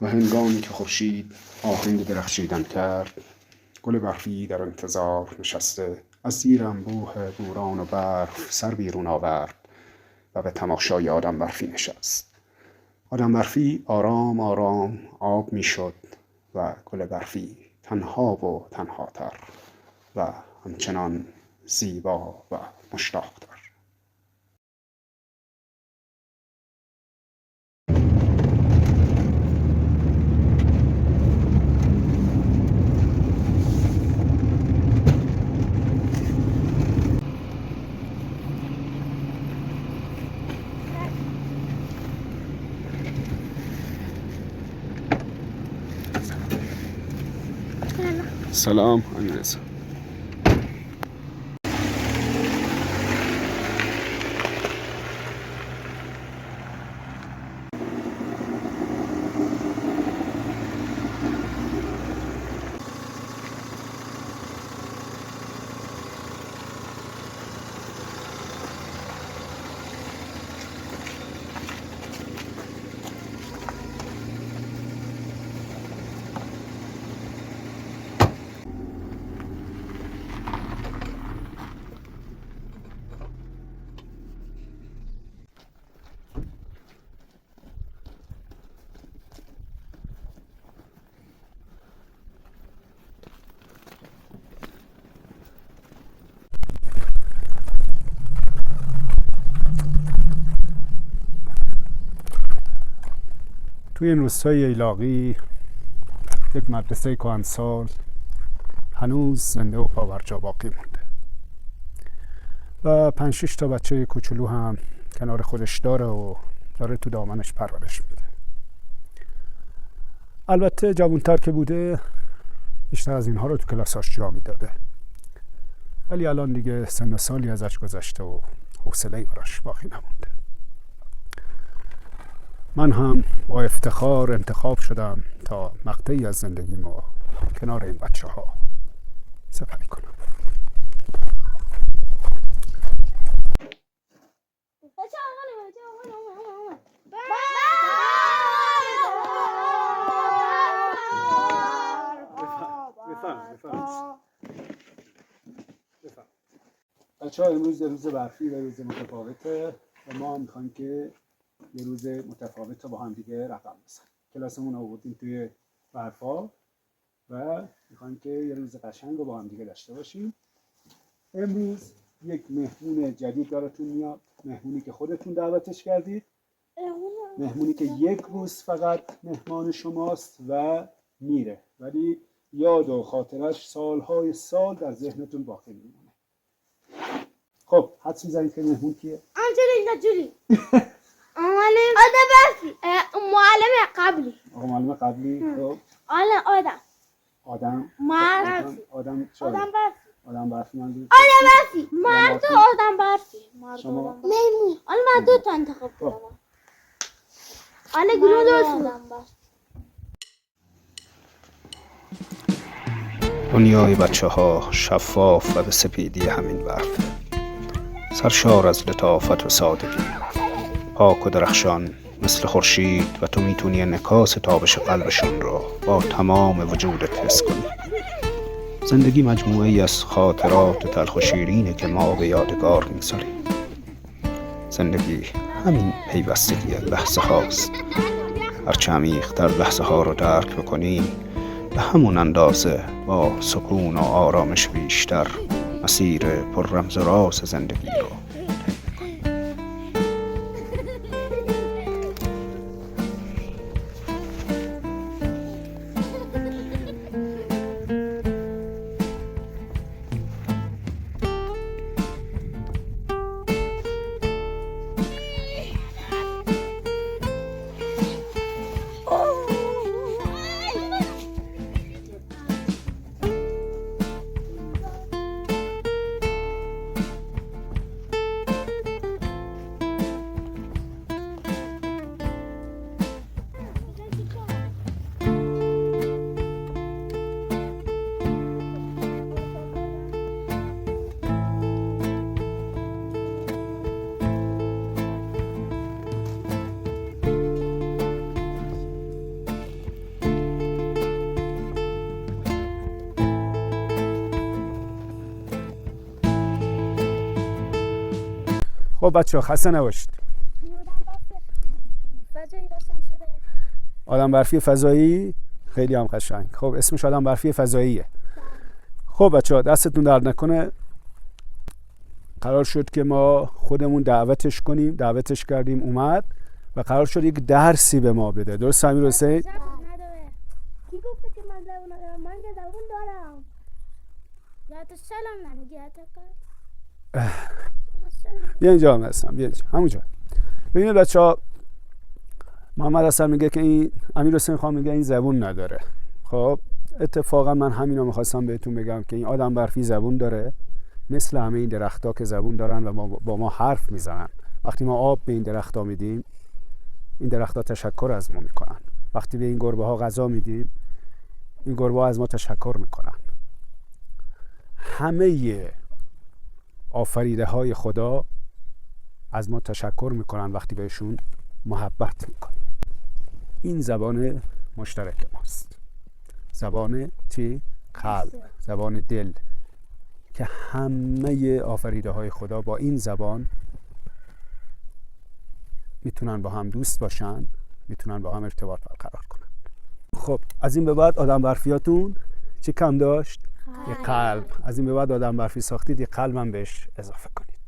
و هنگامی که خورشید آهنگ درخشیدن کرد، گل برفی در انتظار نشسته از زیر انبوه بوران و برف سر بیرون آورد و به تماشای آدم برفی نشست. آدم برفی آرام آرام آب می شد و گل برفی تنها و تنهاتر و همچنان زیبا و مشتاق‌تر. سلام امیررضا. توی این روستای ایلاقی یک مدرسه کهنسال هنوز زنده و پاورجا باقی مونده و 5-6 تا بچه کوچولو هم کنار خودش داره و داره تو دامنش پرورش میده. البته جوانتر که بوده بیشتر از اینها رو تو کلاساش جا میداده، ولی الان دیگه سن و سالی ازش گذشته و حوصله‌ای براش باقی نمونده. من هم با افتخار انتخاب شدم تا مقطعی از زندگیمو کنار این بچه ها سپری کنم. بچه ها امروز یه روز برفی و روز متفاوته و ما هم میخوایم که یه روز متفاوت با هم دیگه رقم بزنیم. کلاسمون رو آوردیم توی برفا و میخوایم که یه روز قشنگ رو با هم دیگه داشته باشیم. امروز یک مهمون جدید براتون میاد، مهمونی که خودتون دعوتش کردید، مهمونی که یک روز فقط مهمان شماست و میره، ولی یاد و خاطرش سالهای سال در ذهنتون باقی میمونه. خب حدس میزنید که مهمون کیه؟ آنجلینا جولی. آدم برفی. معلم قبلی. معلم قبلی. خب آدم مرد. آدم برفی منظور آدم برفی. مرد و آدم برفی. شما میمون. من دو تا انتخاب کردم. گروه درست. دنیای بچه ها شفاف و به سپیدی همین برف، سرشار از لطافت و سادگی، پاک و درخشان مثل خورشید و تو میتونی انعکاس تابش قلبشون رو با تمام وجودت حس کنی. زندگی مجموعه ای از خاطرات تلخ و شیرینه که ما به یادگار میگذاریم. زندگی همین پیوستگی لحظه هاست. هرچه عمیق‌تر لحظه ها رو درک بکنی، به همون اندازه با سکون و آرامش بیشتر مسیر پر رمز و راز زندگی رو خب بچه ها خسته نباشید. آدم برفی فضایی خیلی هم قشنگ. خب اسمش آدم برفی فضاییه. خب بچه ها دستتون درد نکنه. قرار شد که ما خودمون دعوتش کنیم، دعوتش کردیم اومد و قرار شد یک درسی به ما بده. درست امیر حسین؟ کی گفته که من زبون ندارم؟ من که زبون دارم. یا تو سلام نمیگی بیا اینجا هم هستم، بیا اینجا همونجا. ببینید بچه ها، محمد حسن میگه که این امیر حسین خان میگه این زبون نداره. خب اتفاقا من همینو میخواستم بهتون بگم که این آدم برفی زبون داره، مثل همه این درخت‌ها که زبون دارن و با ما حرف میزنن. وقتی ما آب به این درخت‌ها میدیم، این درخت‌ها تشکر از ما میکنن. وقتی به این گربه‌ها غذا میدیم، این گربه‌ها از ما تشکر میکنن. همه آفریده‌های خدا از ما تشکر میکنن وقتی بهشون محبت میکنیم. این زبان مشترک ماست، زبان چی؟ قلب، زبان دل، که همه آفریده‌های خدا با این زبان میتونن با هم دوست باشن، میتونن با هم ارتباط برقرار کنن. خب از این به بعد آدم برفیاتون چه کم داشت؟ یه قلب. از این به بعد آدم برفی ساختید، یه قلب هم بهش اضافه کنید.